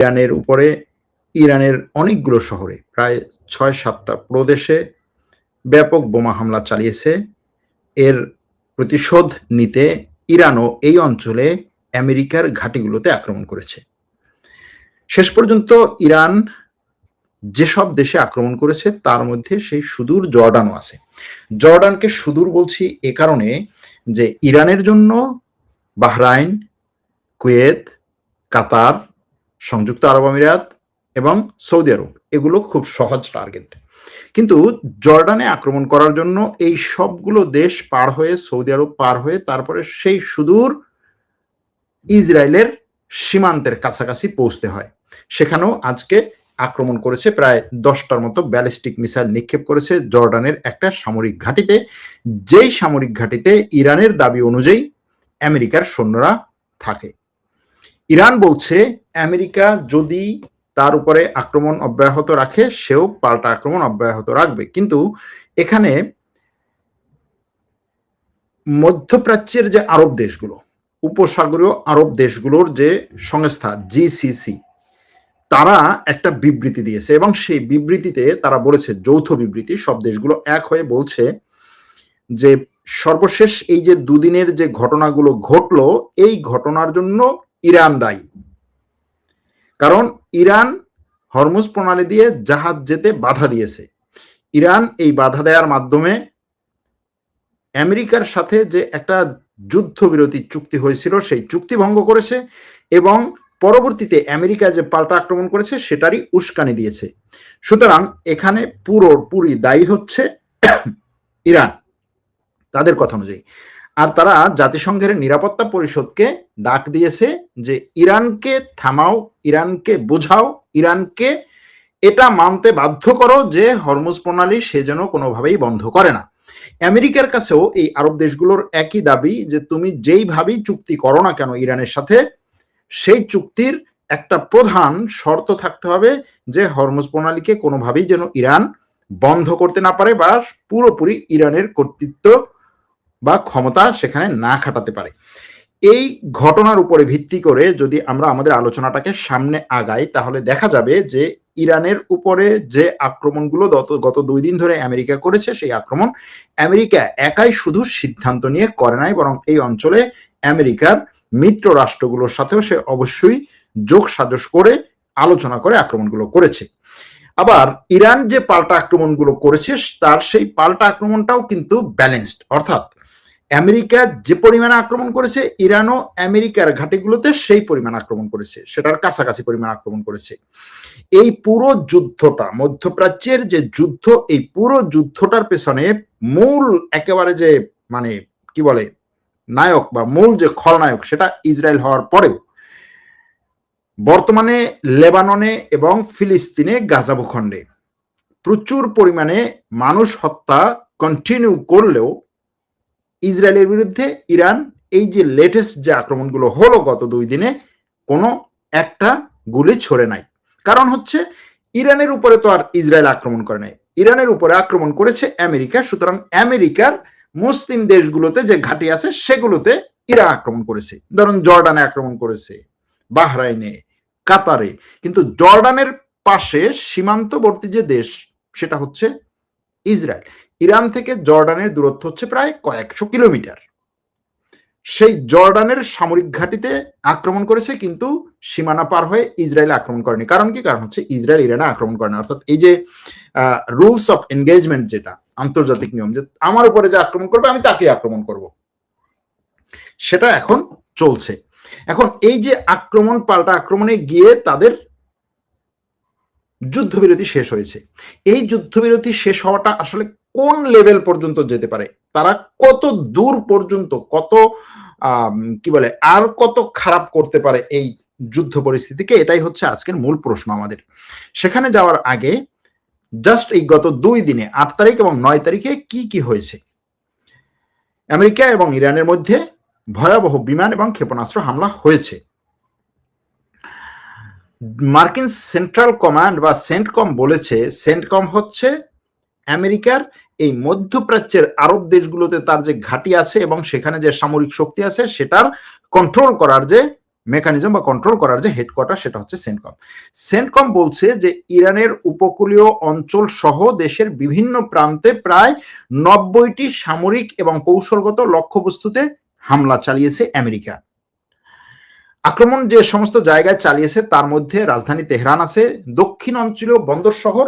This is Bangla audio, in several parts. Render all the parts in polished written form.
ইরানের উপরে ইরানের অনেকগুলো শহরে প্রায় ৬-৭টা প্রদেশে ব্যাপক বোমা হামলা চালিয়েছে। এর প্রতিশোধ নিতে ইরানও এই অঞ্চলে আমেরিকার ঘাঁটিগুলোতে আক্রমণ করেছে। শেষ পর্যন্ত ইরান যেসব দেশে আক্রমণ করেছে তার মধ্যে সেই সুদূর জর্ডানও আছে। জর্ডানকে সুদূর বলছি এ কারণে যে ইরানের জন্য বাহরাইন, কুয়েত, কাতার, সংযুক্ত আরব আমিরাত এবং সৌদি আরব এগুলো খুব সহজ টার্গেট। কিন্তু জর্ডানে আক্রমণ করার জন্য এই সবগুলো দেশ পার হয়ে, সৌদি আরব পার হয়ে, তারপরে সেই সুদূর ইসরায়েলের সীমান্তের কাছাকাছি পৌঁছতে হয়। সেখানেও আজকে আক্রমণ করেছে, প্রায় 10টার মতো ব্যালিস্টিক মিসাইল নিক্ষেপ করেছে জর্ডানের একটা সামরিক ঘাঁটিতে, যেই সামরিক ঘাঁটিতে ইরানের দাবি অনুযায়ী আমেরিকার সৈন্যরা থাকে। ইরান বলছে আমেরিকা যদি তার উপরে আক্রমণ অব্যাহত রাখে সেও পাল্টা আক্রমণ অব্যাহত রাখবে। কিন্তু এখানে মধ্যপ্রাচ্যের যে আরব দেশগুলো, উপসাগরীয় আরব দেশগুলোর যে সংস্থা জিসিসি, তারা একটা বিবৃতি দিয়েছে এবং সেই বিবৃতিতে তারা বলেছে, যৌথ বিবৃতি, সব দেশগুলো এক হয়ে বলছে যে সর্বশেষ এই যে দুদিনের যে ঘটনাগুলো ঘটলো, এই ঘটনার জন্য ইরান দায়ী। কারণ ইরান হরমুজ প্রণালী দিয়ে জাহাজ যেতে বাধা দিয়েছে। ইরান এই বাধা দেওয়ার মাধ্যমে আমেরিকার সাথে যে একটা যুদ্ধবিরতি চুক্তি হয়েছিল সেই চুক্তি ভঙ্গ করেছে এবং পরবর্তীতে আমেরিকা যে পাল্টা আক্রমণ করেছে সেটারই উস্কানি দিয়েছে। সুতরাং এখানে পুরোপুরি দায়ী হচ্ছে ইরান তাদের কথা অনুযায়ী। আর তারা জাতিসংঘের নিরাপত্তা পরিষদকে ডাক দিয়েছে যে ইরানকে থামাও, ইরানকে বোঝাও, ইরানকে এটা মানতে বাধ্য করো যে হরমুজ প্রণালী সে যেন কোনোভাবেই বন্ধ করে না। আমেরিকার কাছেও এই আরব দেশগুলোর একই দাবি যে তুমি যেইভাবেই চুক্তি করো না কেন ইরানের সাথে, সেই চুক্তির একটা প্রধান শর্ত থাকতে হবে যে হরমুজ প্রণালীকে কোনোভাবেই যেন ইরান বন্ধ করতে না পারে বা পুরোপুরি ইরানের কর্তৃত্ব বা ক্ষমতা সেখানে না খাটাতে পারে। এই ঘটনার উপরে ভিত্তি করে যদি আমরা আমাদের আলোচনাটাকে সামনে আগাই তাহলে দেখা যাবে যে ইরানের উপরে যে আক্রমণগুলো গত 2 দিন ধরে আমেরিকা করেছে, সেই আক্রমণ আমেরিকা একাই শুধু সিদ্ধান্ত নিয়ে করে নাই, বরং এই অঞ্চলে আমেরিকার মিত্র রাষ্ট্রগুলোর সাথেও সে অবশ্যই যোগ সাজস করে আলোচনা করে আক্রমণগুলো করেছে। আবার ইরান যে পাল্টা আক্রমণগুলো করেছে তার সেই পাল্টা আক্রমণটাও কিন্তু ব্যালেন্সড, অর্থাৎ আমেরিকা যে পরিমাণে আক্রমণ করেছে ইরানও আমেরিকার ঘাঁটিগুলোতে সেই পরিমাণ আক্রমণ করেছে, সেটার কাছাকাছি পরিমাণ আক্রমণ করেছে। এই পুরো যুদ্ধটা, মধ্যপ্রাচ্যের যে যুদ্ধ, এই পুরো যুদ্ধটার পেছনে মূল একেবারে যে মানে কি বলে নায়ক বা মূল যে খলনায়ক সেটা ইসরায়েল হওয়ার পরেও বর্তমানে লেবাননে এবং ফিলিস্তিনে গাজা ভূখণ্ডে প্রচুর পরিমাণে মানুষ হত্যা কন্টিনিউ করলেও ইসরায়েলের বিরুদ্ধে ইরান এই যে লেটেস্ট যে আক্রমণগুলো হলো গত 2 দিনে কোনো একটা গুলি ছড়ে নাই। কারণ হচ্ছে ইরানের উপরে তো আর ইসরায়েল আক্রমণ করে নাই, ইরানের উপরে আক্রমণ করেছে আমেরিকা। সুতরাং আমেরিকার মুসলিম দেশগুলোতে যে ঘাঁটি আছে সেগুলোতে ইরান আক্রমণ করেছে, ধরুন জর্ডানে আক্রমণ করেছে, বাহরাইনে, কাতারে। কিন্তু জর্ডানের পাশে সীমান্তবর্তী যে দেশ সেটা হচ্ছে ইসরায়েল। ইরান থেকে জর্ডানের দূরত্ব হচ্ছে প্রায় কয়েকশো কিলোমিটার। সেই জর্ডানের সামরিক ঘাঁটিতে আক্রমণ করেছে, কিন্তু সীমানা পার হয়ে ইসরায়েল আক্রমণ করেনি। কারণ কি? কারণ হচ্ছে ইসরায়েল ইরানে আক্রমণ করে না। অর্থাৎ এই যে রুলস অফ এনগেজমেন্ট, যেটা আন্তর্জাতিক নিয়ম, যে আমার উপরে যে আক্রমণ করবে আমি তাকে আক্রমণ করব, সেটা এখন চলছে। এখন এই যে আক্রমণ পাল্টা আক্রমণে গিয়ে তাদের যুদ্ধবিরতি শেষ হয়েছে, এই যুদ্ধবিরতি শেষ হওয়াটা আসলে কোন লেভেল পর্যন্ত যেতে পারে, তারা কত দূর পর্যন্ত, কত কি বলে আর কত খারাপ করতে পারে এই যুদ্ধ পরিস্থিতিকে, এটাই হচ্ছে আজকের মূল প্রশ্ন আমাদের। সেখানে যাওয়ার আগে জাস্ট এই গত 2 দিনে 8 তারিখ এবং 9 তারিখে কি কি হয়েছে। আমেরিকা এবং ইরানের মধ্যে ভয়াবহ বিমান এবং ক্ষেপণাস্ত্র হামলা হয়েছে। মার্কিন সেন্ট্রাল কমান্ড বা সেন্টকম বলেছে, সেন্টকম হচ্ছে আমেরিকার এই মধ্যপ্রাচ্যের আরব দেশগুলোতে তার যে ঘাঁটি আছে এবং সেখানে যে সামরিক শক্তি আছে সেটার কন্ট্রোল করার যে মেকানিজম বা কন্ট্রোল করার যে হেডকোয়ার্টার সেটা হচ্ছে সেন্টকম। সেন্টকম বলছে যে ইরানের উপকূলীয় অঞ্চল সহ দেশের বিভিন্ন প্রান্তে প্রায় 90টি সামরিক এবং কৌশলগত লক্ষ্যবস্তুতে হামলা চালিয়েছে আমেরিকা। আক্রমণ যে সমস্ত জায়গায় চালিয়েছে তার মধ্যে রাজধানী তেহরান আছে, দক্ষিণ অঞ্চলীয় বন্দর শহর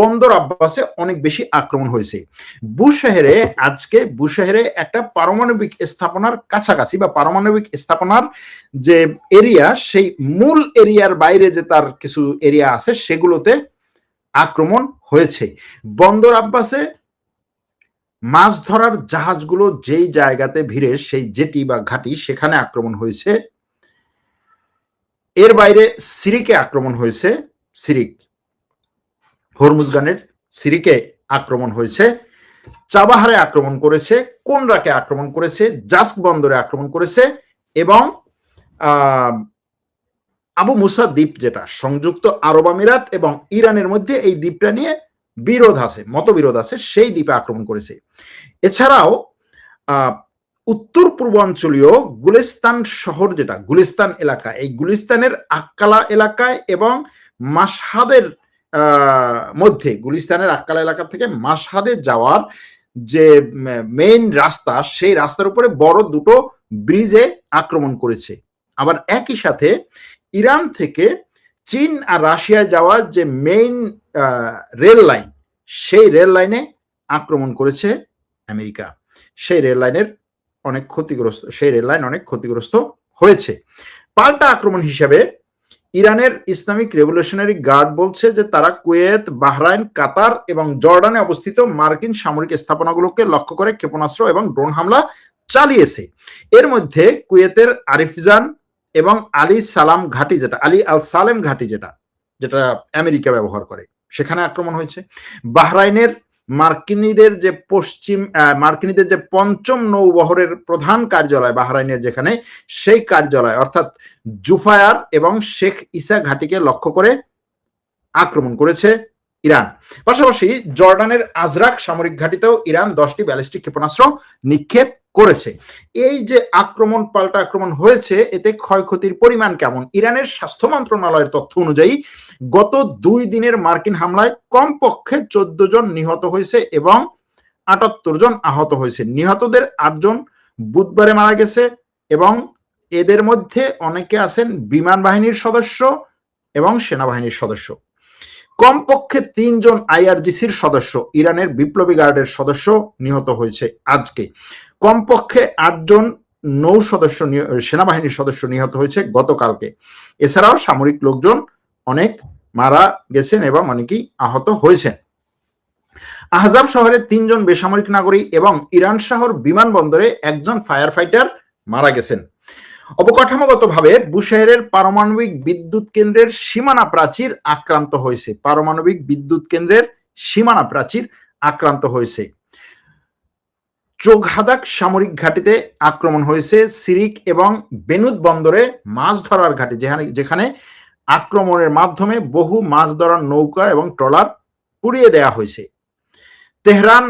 বন্দর আব্বাসে অনেক বেশি আক্রমণ হয়েছে। বুশেহেরে একটা পারমাণবিক স্থাপনার কাছাকাছি বা পারমাণবিক স্থাপনার যে এরিয়া, সেই মূল এরিয়ার বাইরে যে তার কিছু এরিয়া আছে সেগুলোতে আক্রমণ হয়েছে। বন্দর আব্বাসে মাছ ধরার জাহাজগুলো যেই জায়গাতে ভিড়ে, সেই জেটি বা ঘাঁটি, সেখানে আক্রমণ হয়েছে। এর বাইরে সিরিকে আক্রমণ হয়েছে, সিরিক হরমুজগানের সিরিকে আক্রমণ হয়েছে, চাবাহারে আক্রমণ করেছে, কোনরাকে আক্রমণ করেছে, জাস্ক বন্দরে আক্রমণ করেছে এবং আবু মুসা দ্বীপ, যেটা সংযুক্ত আরব আমিরাত এবং ইরানের মধ্যে এই দ্বীপটা নিয়ে মতবিরোধ আছে, সেই দ্বীপে আক্রমণ করেছে। এছাড়াও উত্তর পূর্বাঞ্চলীয় গুলিস্তান শহর, যেটা গুলিস্তান এলাকা, এই গুলিস্তানের আক্কালা এলাকায় এবং মাশহাদের মধ্যে, গুলিস্তানের আক্কালা এলাকা থেকে মাশহাদে যাওয়ার যে মেইন রাস্তা, সেই রাস্তার উপরে বড় দুটো ব্রিজে আক্রমণ করেছে। আবার একই সাথে ইরান থেকে চীন আর রাশিয়ায় যাওয়ার যে মেইন রেল লাইন, সেই রেল লাইনে আক্রমণ করেছে আমেরিকা। সেই রেল লাইন অনেক ক্ষতিগ্রস্ত হয়েছে। পাল্টা আক্রমণ হিসেবে ইরানের ইসলামিক রেভলিউশনারি গার্ড বলছে যে তারা কুয়েত, বাহরাইন, কাতার এবং জর্ডানে অবস্থিত মার্কিন সামরিক স্থাপনাগুলোকে লক্ষ্য করে ক্ষেপণাস্ত্র এবং ড্রোন হামলা চালিয়েছে। এর মধ্যে কুয়েতের আরিফজান এবং আলী আল সালেম ঘাঁটি, যেটা আমেরিকা ব্যবহার করে, সেখানে আক্রমণ হয়েছে। বাহরাইনের মার্কিনীদের যে পঞ্চম নৌবহরের প্রধান কার্যালয় বাহরাইনের, যেখানে সেই কার্যালয় অর্থাৎ জুফায়ার এবং শেখ ইসা ঘাটিকে লক্ষ্য করে আক্রমণ করেছে ইরান। পাশাপাশি জর্ডানের আজরাক সামরিক ঘাঁটিতেও ইরান 10টি ব্যালিস্টিক ক্ষেপণাস্ত্র নিক্ষেপ করেছে। এই যে পাল্টা আক্রমণ হয়েছে, এতে ক্ষয়ক্ষতির পরিমাণ কেমন? ইরানের স্বাস্থ্য মন্ত্রণালয়ের তথ্য অনুযায়ী গত 2 দিনের মার্কিন হামলায় কমপক্ষে 14 জন নিহত হয়েছে এবং 78 জন আহত হয়েছে। নিহতদের 8 জন বুধবারে মারা গেছে এবং এদের মধ্যে অনেকে আছেন বিমান বাহিনীর সদস্য এবং সেনাবাহিনীর সদস্য। কমপক্ষে 3 জন আইআরজিসির সদস্য, ইরানের বিপ্লবী গার্ডের সদস্য নিহত হয়েছে আজকে। কমপক্ষে 8 জন সেনাবাহিনীর সদস্য নিহত হয়েছে গতকালকে। এছাড়াও সামরিক লোকজন অনেক মারা গেছেন এবং অনেকেই আহত হয়েছেন। আহজাব শহরে 3 জন বেসামরিক নাগরিক এবং ইরান শহর বিমানবন্দরে 1 জন ফায়ার ফাইটার মারা গেছেন। অবকাঠামোগতভাবে বুশেহরের পারমাণবিক বিদ্যুৎ কেন্দ্রের সীমানা প্রাচীর আক্রান্ত হয়েছে। চোগহাদাক সামরিক ঘাঁটিতে আক্রমণ হয়েছে। সিরিক এবং বেনুত বন্দরে মাছ ধরার ঘাঁটি, যেখানে আক্রমণের মাধ্যমে বহু মাছ ধরার নৌকা এবং ট্রলার পুড়িয়ে দেওয়া হয়েছে। তেহরান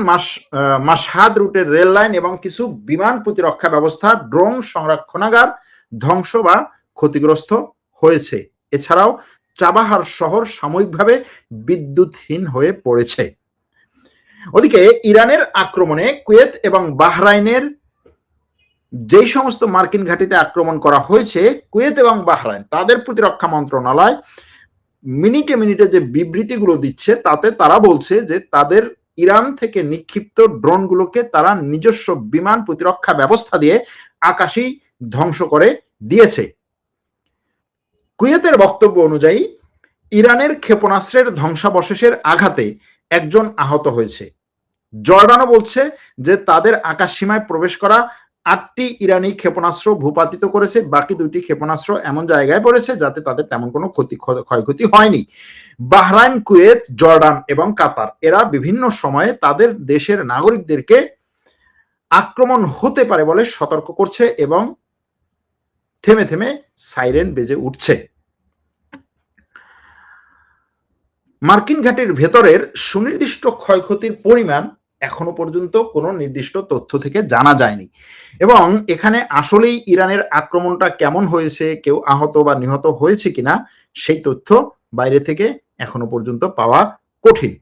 মাশহাদ রুটের রেল লাইন এবং কিছু বিমান প্রতিরক্ষা ব্যবস্থা, ড্রোন সংরক্ষণাগার ধ্বংস বা ক্ষতিগ্রস্ত হয়েছে। এছাড়াও চাবাহার শহর সাময়িকভাবে বিদ্যুৎহীন হয়ে পড়েছে। ওদিকে ইরানের আক্রমণে কুয়েত এবং বাহরাইনের যেই সমস্ত মার্কিন ঘাঁটিতে আক্রমণ করা হয়েছে, কুয়েত এবং বাহরাইন তাদের প্রতিরক্ষা মন্ত্রণালয় মিনিটে মিনিটে যে বিবৃতিগুলো দিচ্ছে, তাতে তারা বলছে যে তাদের ইরান থেকে নিক্ষিপ্ত ড্রোনগুলোকে তারা নিজস্ব বিমান প্রতিরক্ষা ব্যবস্থা দিয়ে আকাশেই ধ্বংস করে দিয়েছে। কুয়েতের বক্তব্য অনুযায়ী ইরানের ক্ষেপণাস্ত্রের ধ্বংসাবশেষের আঘাতে 1 জন আহত হয়েছে। জর্ডানও বলছে যে তাদের আকাশ সীমায় প্রবেশ করা 8টি ইরানি ক্ষেপণাস্ত্র ভূপাতিত করেছে, বাকি 2টি ক্ষেপণাস্ত্র এমন জায়গায় পড়েছে যাতে তাদের তেমন কোনো ক্ষয়ক্ষতি হয়নি। বাহরাইন, কুয়েত, জর্ডান এবং কাতার এরা বিভিন্ন সময়ে তাদের দেশের নাগরিকদেরকে আক্রমণ হতে পারে বলে সতর্ক করছে এবং থেমে থেমে সাইরেন বেজে উঠছে। মার্কিন ঘাঁটির ভেতরের সুনির্দিষ্ট ক্ষয়ক্ষতির পরিমাণ এখনো পর্যন্ত কোনো নির্দিষ্ট তথ্য থেকে জানা যায়নি। এবং এখানে আসলেই ইরানের আক্রমণটা কেমন হয়েছে, কেউ আহত বা নিহত হয়েছে কিনা, সেই তথ্য বাইরে থেকে এখনো পর্যন্ত পাওয়া কঠিন।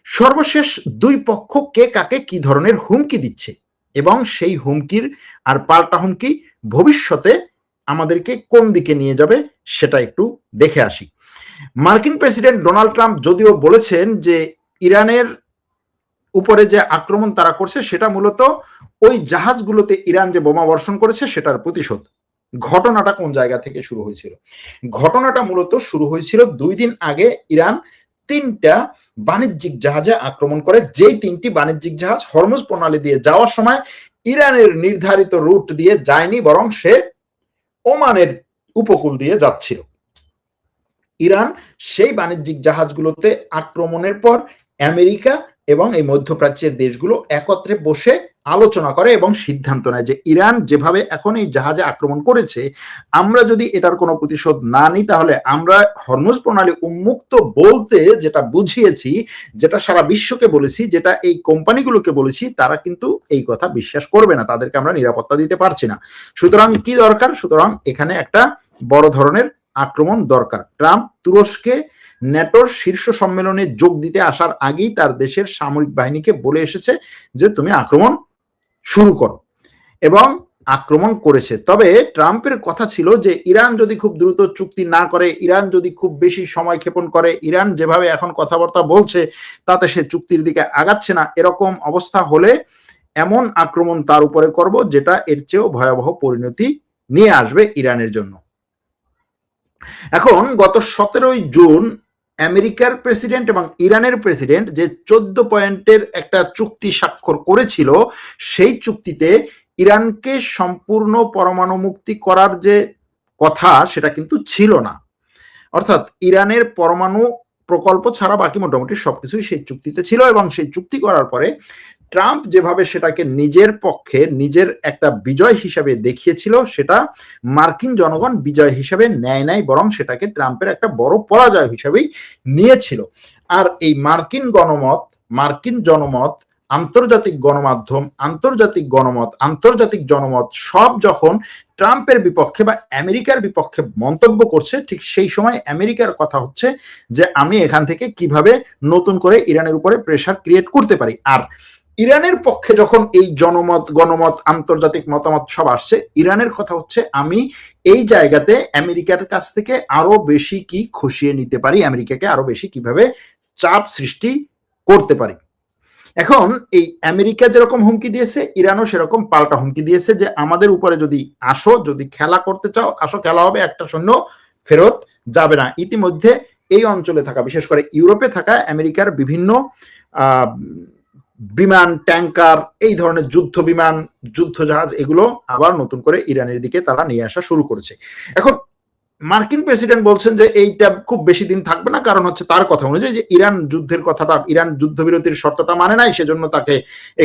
সর্বশেষ দুই পক্ষ কে কাকে কি ধরনের হুমকি দিচ্ছে এবং সেই হুমকির আর পাল্টা হুমকি ভবিষ্যতে আমাদেরকে কোন দিকে নিয়ে যাবে সেটা একটু দেখে আসি। মার্কিন প্রেসিডেন্ট ডোনাল্ড ট্রাম্প যদিও বলেছেন যে ইরানের উপরে যে আক্রমণ তারা করছে সেটা মূলত ওই জাহাজগুলোতে ইরান যে বোমা বর্ষণ করেছে সেটার প্রতিশোধ। ঘটনাটা কোন জায়গা থেকে শুরু হয়েছিল? ঘটনাটা মূলত শুরু হয়েছিল 2 দিন আগে। ইরান 3টা বাণিজ্যিক জাহাজে আক্রমণ করে, যেই 3টি বাণিজ্যিক জাহাজ হরমুজ প্রণালী দিয়ে যাওয়ার সময় ইরানের নির্ধারিত রুট দিয়ে যায়নি, বরং সে ওমানের উপকূল দিয়ে যাচ্ছিল। ইরান সেই বাণিজ্যিক জাহাজগুলোতে আক্রমণের পর আমেরিকা এবং এই মধ্যপ্রাচ্যের দেশগুলো একত্রে বসে আলোচনা করে এবং সিদ্ধান্ত নেয় যে ইরান যেভাবে এখন এই জাহাজে আক্রমণ করেছে, আমরা যদি এটার কোনো প্রতিশোধ না নিই তাহলে আমরা হরমুজ প্রণালী উন্মুক্ত বলতে যেটা বুঝিয়েছি, যেটা সারা বিশ্বকে বলেছি, যেটা এই কোম্পানিগুলোকে বলেছি, তারা কিন্তু এই কথা বিশ্বাস করবে না, তাদেরকে আমরা নিরাপত্তা দিতে পারছি না। সুতরাং কি দরকার? সুতরাং এখানে একটা বড় ধরনের আক্রমণ দরকার। ট্রাম্প তুরস্কে ন্যাটোর শীর্ষ সম্মেলনে যোগ দিতে আসার আগেই তার দেশের সামরিক বাহিনীকে বলে এসেছে যে তুমি আক্রমণ শুরু করো, এবং আক্রমণ করেছে। তবে ট্রাম্পের কথা ছিল যে ইরান যদি খুব দ্রুত চুক্তি না করে, ইরান যদি খুব বেশি সময় ক্ষেপণ করে, ইরান যেভাবে এখন কথাবার্তা বলছে তাতে সে চুক্তির দিকে আগাচ্ছে না, এরকম অবস্থা হলে এমন আক্রমণ তার উপরে করব যেটা এর চেয়েও ভয়াবহ পরিণতি নিয়ে আসবে ইরানের জন্য। এখন গত 17ই জুন আমেরিকার প্রেসিডেন্ট এবং ইরানের প্রেসিডেন্ট যে 14 পয়েন্টের একটা চুক্তি স্বাক্ষর করেছিল, সেই চুক্তিতে ইরানকে সম্পূর্ণ পরমাণু মুক্তি করার যে কথা সেটা কিন্তু ছিল না। অর্থাৎ ইরানের পরমাণু প্রকল্প ছাড়া বাকি মোটামুটি সবকিছুই সেই চুক্তিতে ছিল, এবং সেই চুক্তি করার পরে ট্রাম্প যেভাবে সেটাকে নিজের পক্ষে নিজের একটা বিজয় হিসাবে দেখিয়েছিল, সেটা মার্কিন জনগণ বিজয় হিসাবে নেয় নাই, বরং সেটাকে ট্রাম্পের একটা বড় পরাজয় হিসাবেই নিয়েছিল। আর এই মার্কিন গণমত, মার্কিন জনমত, আন্তর্জাতিক গণমাধ্যম, আন্তর্জাতিক জনমত সব যখন ট্রাম্পের বিপক্ষে বা আমেরিকার বিপক্ষে মন্তব্য করছে, ঠিক সেই সময় আমেরিকার কথা হচ্ছে যে আমি এখান থেকে কিভাবে নতুন করে ইরানের উপরে প্রেসার ক্রিয়েট করতে পারি। আর ইরানের পক্ষে যখন এই জনমত, গণমত, আন্তর্জাতিক মতামত সব আসছে, ইরানের কথা হচ্ছে আমি এই জায়গাতে আমেরিকার কাছ থেকে আরো বেশি কি খসিয়ে নিতে পারি, আমেরিকাকে আরো বেশি কিভাবে চাপ সৃষ্টি করতে পারি। এখন এই আমেরিকা যেরকম হুমকি দিয়েছে, ইরানও সেরকম পাল্টা হুমকি দিয়েছে যে আমাদের উপরে যদি আসো, যদি খেলা করতে চাও আসো, খেলা হবে, একটা সৈন্য ফেরত যাবে না। ইতিমধ্যে এই অঞ্চলে থাকা, বিশেষ করে ইউরোপে থাকা আমেরিকার বিভিন্ন বিমান, ট্যাঙ্কার, এই ধরনের যুদ্ধ বিমান, যুদ্ধ জাহাজ, এগুলো আবার নতুন করে ইরানের দিকে তারা নিয়ে আসা শুরু করেছে। এখন মার্কিন প্রেসিডেন্ট বলছেন যে এইটা খুব বেশি দিন থাকবে না, কারণ হচ্ছে তার কথা অনুযায়ী যে ইরান যুদ্ধের কথাটা, ইরান যুদ্ধবিরতির শর্তটা মানে নাই, সেজন্য তাকে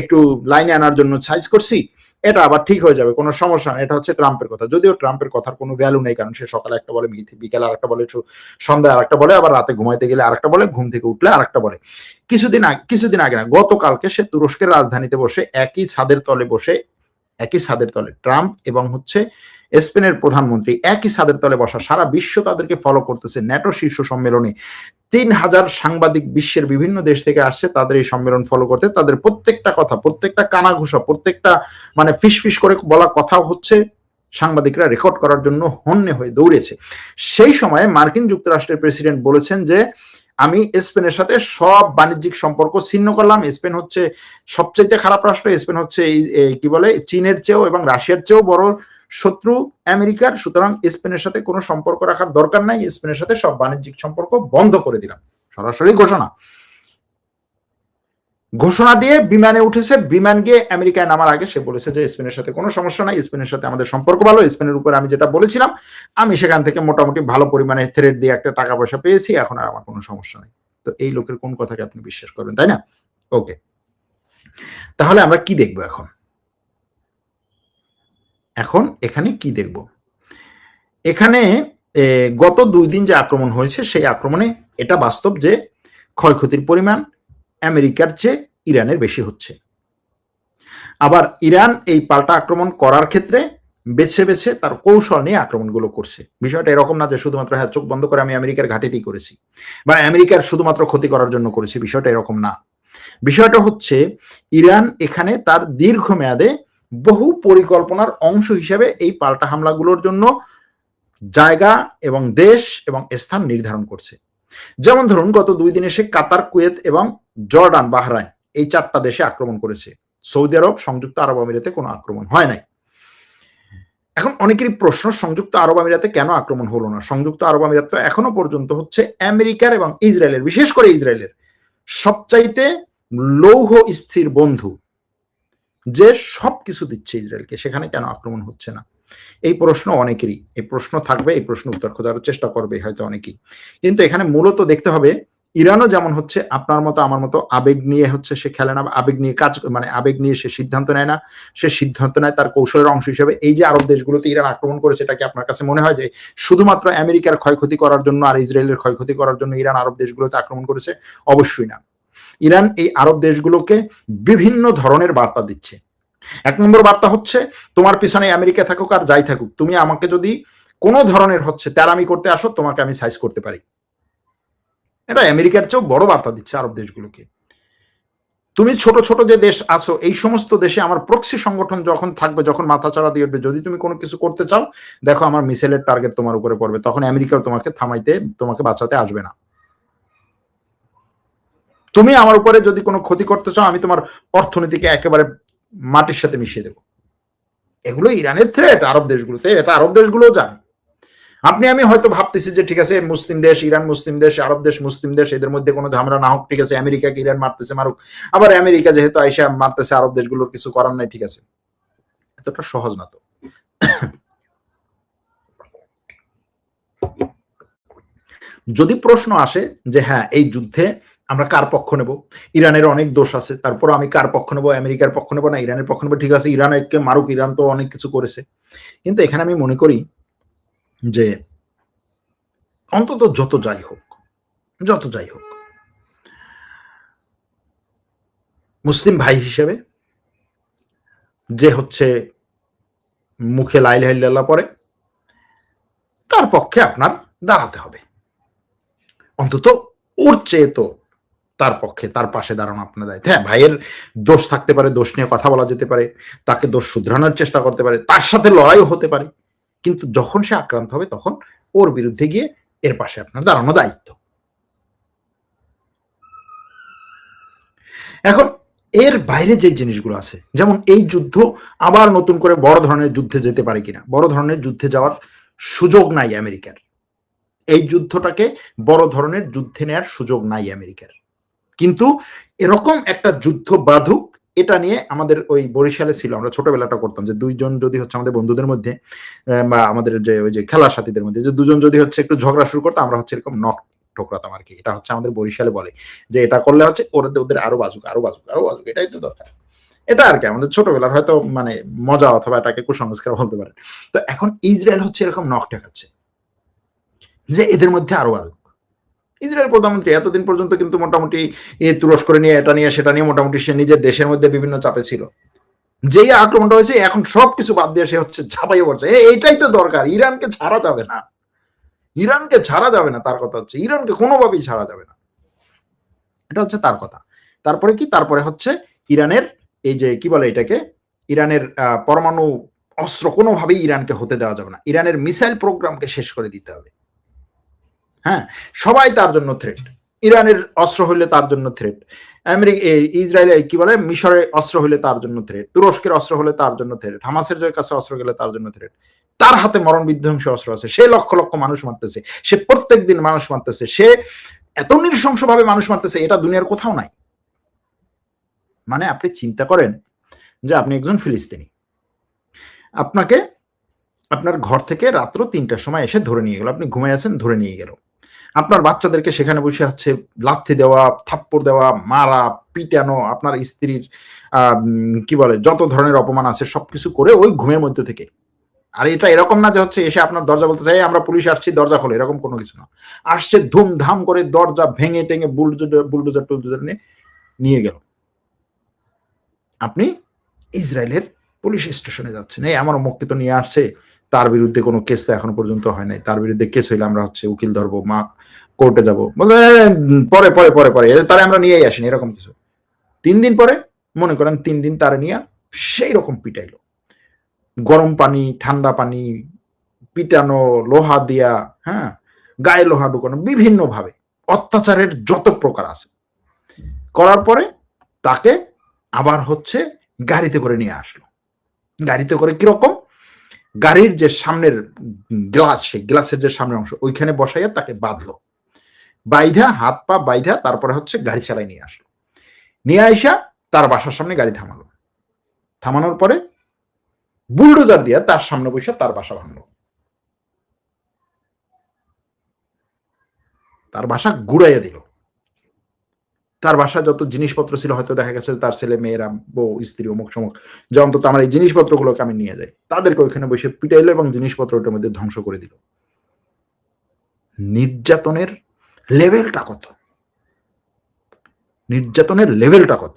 একটু লাইনে আনার জন্য সাইজ করছি, এটা আবার ঠিক হয়ে যাবে, কোনো সমস্যা না। এটা হচ্ছে ট্রাম্পের কথা, যদিও ট্রাম্পের কথার কোনো ভ্যালু নেই, কারণ সে সকালে একটা বলে, বিকেলে আরেকটা বলে, সন্ধ্যায় আরেকটা বলে, আবার রাতে ঘুমাইতে গেলে আরেকটা বলে, ঘুম থেকে উঠলে আরেকটা বলে। কিছুদিন আগে না, গতকালকে সে তুরস্কের রাজধানীতে বসে একই ছাদের তলে ট্রাম্প এবং হচ্ছে স্পেনের প্রধানমন্ত্রী একই ছাদের তলে বসা, সারা বিশ্ব তাদেরকে ফলো করতেছে। ন্যাটো শীর্ষ সম্মেলনে 3000 সাংবাদিক বিশ্বের বিভিন্ন দেশ থেকে আসছে তাদের এই সম্মেলন ফলো করতে। তাদের প্রত্যেকটা কথা, প্রত্যেকটা কানাঘুষা, প্রত্যেকটা মানে ফিস করে বলা কথা হচ্ছে সাংবাদিকরা রেকর্ড করার জন্য হন্যে হয়ে দৌড়েছে। সেই সময় মার্কিন যুক্তরাষ্ট্রের প্রেসিডেন্ট বলেছেন যে আমি স্পেনের সাথে সব বাণিজ্যিক সম্পর্ক ছিন্ন করলাম। স্পেন হচ্ছে সবচেয়ে খারাপ রাষ্ট্র, স্পেন হচ্ছে কি বলে চীনের চেয়েও এবং রাশিয়ার চেয়েও বড় শত্রু আমেরিকার, সুতরাং স্পেনের সাথে কোনো সম্পর্ক রাখার দরকার নাই, স্পেনের সাথে সব বাণিজ্যিক সম্পর্ক বন্ধ করে দিলাম। সরাসরি ঘোষণা দিয়ে বিমানে উঠেছে। বিমান গিয়ে আমেরিকায় নামার আগে সে বলেছে যে স্পেনের সাথে কোনো সমস্যা নাই, স্পেনের সাথে আমাদের সম্পর্ক ভালো, স্পেনের উপর আমি যেটা বলেছিলাম আমি সেখান থেকে মোটামুটি ভালো পরিমাণে থ্রেড দিয়ে একটা টাকা পয়সা পেয়েছি, এখন আর আমার কোনো সমস্যা নেই। তো এই লোকের কোন কথাকে আপনি বিশ্বাস করবেন, তাই না? ওকে, তাহলে আমরা কি দেখবো এখন এখানে কি দেখব? এখানে গত 2 দিন যে আক্রমণ হয়েছে সেই আক্রমণে এটা বাস্তব যে ক্ষয়ক্ষতির পরিমাণ আমেরিকার চেয়ে ইরানের বেশি হচ্ছে। আবার ইরান এই পাল্টা আক্রমণ করার ক্ষেত্রে বেছে বেছে তার কৌশল নিয়ে আক্রমণগুলো করছে। বিষয়টা এরকম না যে শুধুমাত্র হ্যাঁ চোখ বন্ধ করে আমি আমেরিকার ঘাঁটিতেই করেছি বা আমেরিকার শুধুমাত্র ক্ষতি করার জন্য করেছি, বিষয়টা এরকম না। বিষয়টা হচ্ছে ইরান এখানে তার দীর্ঘমেয়াদে বহু পরিকল্পনার অংশ হিসেবে এই পাল্টা হামলাগুলোর জন্য জায়গা এবং দেশ এবং স্থান নির্ধারণ করছে। যেমন ধরুন গত 2 দিনে সে কাতার, কুয়েত এবং জর্ডান, বাহরাইন এই 4টা দেশে আক্রমণ করেছে। সৌদি আরব, সংযুক্ত আরব আমিরাতে কোনো আক্রমণ হয় নাই। এখন অনেকেরই প্রশ্ন, সংযুক্ত আরব আমিরাতে কেন আক্রমণ হলো না? সংযুক্ত আরব আমিরাত তো এখনো পর্যন্ত হচ্ছে আমেরিকার এবং ইসরায়েলের, বিশেষ করে ইসরায়েলের সবচাইতে লৌহ স্থির বন্ধু, যে সবকিছু দিচ্ছে ইসরায়েলকে, সেখানে কেন আক্রমণ হচ্ছে না? এই প্রশ্ন অনেকেরই, এই প্রশ্ন থাকবে, এই প্রশ্ন উত্তর খোঁজার চেষ্টা করবে হয়তো অনেকেই। কিন্তু এখানে মূলত দেখতে হবে ইরানও যেমন হচ্ছে আপনার মতো আমার মতো আবেগ নিয়ে হচ্ছে সে খেলে না, আবেগ নিয়ে কাজ, মানে আবেগ নিয়ে সে সিদ্ধান্ত নেয় না। সে সিদ্ধান্ত নেয় তার কৌশলের অংশ হিসেবে। এই যে আরব দেশগুলোতে ইরান আক্রমণ করেছে, এটা কি আপনার কাছে মনে হয় যে শুধুমাত্র আমেরিকার ক্ষয়ক্ষতি করার জন্য আর ইসরায়েলের ক্ষয়ক্ষতি করার জন্য ইরান আরব দেশগুলোতে আক্রমণ করেছে? অবশ্যই না। ইরান এই আরব দেশগুলোকে বিভিন্ন ধরনের বার্তা দিচ্ছে। 1 নম্বর বার্তা হচ্ছে, তোমার পিছনে আমেরিকা থাকুক আর যাই থাকুক, তুমি আমাকে যদি কোনো ধরনের হচ্ছে তেরামি করতে আসো, তোমাকে আমি সাইজ করতে পারি। এটা আমেরিকার চেয়েও বড় বার্তা দিচ্ছে আরব দেশগুলোকে। তুমি ছোট ছোট যে দেশ আছো, এই সমস্ত দেশে আমার প্রক্সি সংগঠন যখন থাকবে, যখন মাথাচাড়া দিয়ে উঠবে, যদি তুমি কোনো কিছু করতে চাও, দেখো আমার মিসাইলের টার্গেট তোমার উপরে পড়বে, তখন আমেরিকাও তোমাকে থামাইতে, তোমাকে বাঁচাতে আসবে না। তুমি আমার উপরে যদি কোনো ক্ষতি করতে চাও, আমি তোমার অর্থনীতিকে একেবারে মাটির সাথে মিশিয়ে দেবো। এগুলো ইরানের থ্রেট আরব দেশগুলোতে, এটা আরব দেশগুলোও জানে। আপনি আমি হয়তো ভাবতেছি যে ঠিক আছে, মুসলিম দেশ, ইরান মুসলিম দেশ, আরব দেশ মুসলিম দেশ, এদের মধ্যে কোনো ঝামেলা না হোক, ঠিক আছে, আমেরিকাকে ইরান মারতেছে মারুক, আবার আমেরিকা যেহেতু আইসা মারতেছে আরব দেশগুলোর কিছু করার নাই, ঠিক আছে। এতটা সহজ না তো। যদি প্রশ্ন আসে যে হ্যাঁ এই যুদ্ধে আমরা কার পক্ষ নেব, ইরানের অনেক দোষ আছে, তারপর আমি কার পক্ষ নেব, আমেরিকার পক্ষ নেব না ইরানের পক্ষ নেব, ঠিক আছে, ইরানকে মারুক, ইরান তো অনেক কিছু করেছে। কিন্তু এখানে আমি মনে করি যে অন্তত যত যাই হোক, মুসলিম ভাই হিসেবে যে হচ্ছে মুখে লা ইলাহা ইল্লাল্লাহ পড়ে, তার পক্ষে আপনার দাঁড়াতে হবে। অন্তত ওর চেয়ে তো তার পক্ষে, তার পাশে দাঁড়ানো আপনার দায়িত্ব। হ্যাঁ, ভাইয়ের দোষ থাকতে পারে, দোষ নিয়ে কথা বলা যেতে পারে, তাকে দোষ শুধরানোর চেষ্টা করতে পারে, তার সাথে লড়াইও হতে পারে, কিন্তু যখন সে আক্রান্ত হবে তখন ওর বিরুদ্ধে গিয়ে এর পাশে আপনার দাঁড়ানো দায়িত্ব। এখন এর বাইরে যে জিনিসগুলো আছে, যেমন এই যুদ্ধ আবার নতুন করে বড় ধরনের যুদ্ধে যেতে পারে কিনা, বড় ধরনের যুদ্ধে যাওয়ার সুযোগ নাই আমেরিকার। এই যুদ্ধটাকে বড় ধরনের যুদ্ধে নেওয়ার সুযোগ নাই আমেরিকার। কিন্তু এরকম একটা যুদ্ধ বাধুক, এটা নিয়ে আমাদের ওই বরিশালে ছিল, আমরা ছোটবেলাটা করতাম যে 2 জন যদি হচ্ছে আমাদের বন্ধুদের মধ্যে বা আমাদের যে ওই যে খেলার সাথীদের মধ্যে যে 2 জন যদি হচ্ছে একটু ঝগড়া শুরু করতো, আমরা হচ্ছে এরকম নক ঠোকরাতাম আর কি। এটা হচ্ছে আমাদের বরিশালে বলে যে এটা করলে হচ্ছে ওদের আরো বাজুক, এটাই তো দরকার। এটা আর কি আমাদের ছোটবেলার হয়তো মানে মজা, অথবা এটাকে কুসংস্কার বলতে পারেন। তো এখন ইসরায়েল হচ্ছে এরকম নক ঠেকাচ্ছে যে এদের মধ্যে আরো বাজুক। ইসরায়েল প্রধানমন্ত্রী এতদিন পর্যন্ত কিন্তু মোটামুটি তুরস্করে নিয়ে, এটা নিয়ে, সেটা নিয়ে মোটামুটি সে নিজের দেশের মধ্যে বিভিন্ন চাপে ছিল। যেই আক্রমণটা হয়েছে, এখন সবকিছু বাদ দিয়ে সে হচ্ছে ঝাঁপাইয়ে পড়ছে। এইটাই তো দরকার, ইরানকে ছাড়া যাবে না, ইরানকে ছাড়া যাবে না, তার কথা হচ্ছে ইরানকে কোনোভাবেই ছাড়া যাবে না, এটা হচ্ছে তার কথা। তারপরে কি, তারপরে হচ্ছে ইরানের এই যে কি বলে এটাকে, ইরানের পরমাণু অস্ত্র কোনোভাবেই ইরানকে হতে দেওয়া যাবে না, ইরানের মিসাইল প্রোগ্রামকে শেষ করে দিতে হবে। হ্যাঁ, সবাই তার জন্য থ্রেট। ইরানের অস্ত্র হইলে তার জন্য থ্রেট, আমেরিকা, ইসরায়েলে কি বলে, মিশরে অস্ত্র হইলে তার জন্য থ্রেট, তুরস্কের অস্ত্র হলে তার জন্য থ্রেট, হামাসের যে কাছে অস্ত্র গেলে তার জন্য থ্রেট। তার হাতে মরণ বিধ্বংসী অস্ত্র আছে, সে লক্ষ লক্ষ মানুষ মারতেছে, সে প্রত্যেক দিন মানুষ মারতেছে, সে এত নৃশংসভাবে মানুষ মারতেছে, এটা দুনিয়ার কোথাও নাই। মানে আপনি চিন্তা করেন যে আপনি একজন ফিলিস্তিনি, আপনাকে আপনার ঘর থেকে রাত্র 3টার সময় এসে ধরে নিয়ে গেল, আপনি ঘুমিয়ে আছেন, ধরে নিয়ে গেল, আপনার বাচ্চাদেরকে সেখানে বসে হচ্ছে লাথি দেওয়া, থাপ্পড় দেওয়া, মারা, পিটানো, আপনার স্ত্রীর কি বলে যত ধরনের অপমান আছে সবকিছু করে ওই ঘুমের মধ্যে থেকে। আর এটা এরকম না যে হচ্ছে এসে আপনার দরজা বলতে চাই আমরা পুলিশ আসছি দরজা খোলো, এরকম কোনো কিছু না। আসছে ধুমধাম করে দরজা ভেঙে টেঙে বুলডোজার টুলডোজার নিয়ে গেল। আপনি ইসরায়েলের পুলিশ স্টেশনে যাচ্ছেন, এই আমার অমুককে তো নিয়ে আসছে, তার বিরুদ্ধে কোনো কেস তো এখনো পর্যন্ত হয় নাই, তার বিরুদ্ধে কেস হইলে আমরা হচ্ছে উকিল ধরবো, মা কোর্টে যাবো, বলে পরে পরে পরে পরে তারে আমরা নিয়েই আসিনি, এরকম কিছু। 3 দিন পরে মনে করেন 3 দিন তারা নিয়ে সেই রকম পিটাইলো, গরম পানি, ঠান্ডা পানি, পিটানো, লোহা দিয়া, হ্যাঁ, গায়ে লোহা ঢুকানো, বিভিন্ন ভাবে অত্যাচারের যত প্রকার আছে করার পরে তাকে আবার হচ্ছে গাড়িতে করে নিয়ে আসলো। গাড়িতে করে কিরকম, গাড়ির যে সামনের গ্লাস, সেই গ্লাসের যে সামনের অংশ ওইখানে বসাইয়া তাকে বাঁধলো, বাইধা হাত পা বাইধা তারপরে হচ্ছে গাড়ি চালাই নিয়ে আসলো, নিয়ে আইসা তার বাসার সামনে গাড়ি থামালো, থামানোর পরে বুলডোজার দিয়া তার সামনে বসে তার বাসা ভাঙলো, তার বাসা গুড়াইয়া দিল। তার বাসায় যত জিনিসপত্র ছিল হয়তো দেখা গেছে তার ছেলে মেয়েরা, বউ স্ত্রী অমুক সমুক, যে অন্তত আমার এই জিনিসপত্রগুলোকে আমি নিয়ে যাই, তাদেরকে ওইখানে বসে পিটাইলো এবং জিনিসপত্র ওটার মধ্যে ধ্বংস করে দিল। নির্যাতনের লেভেলটা কত, নির্যাতনের লেভেলটা কত।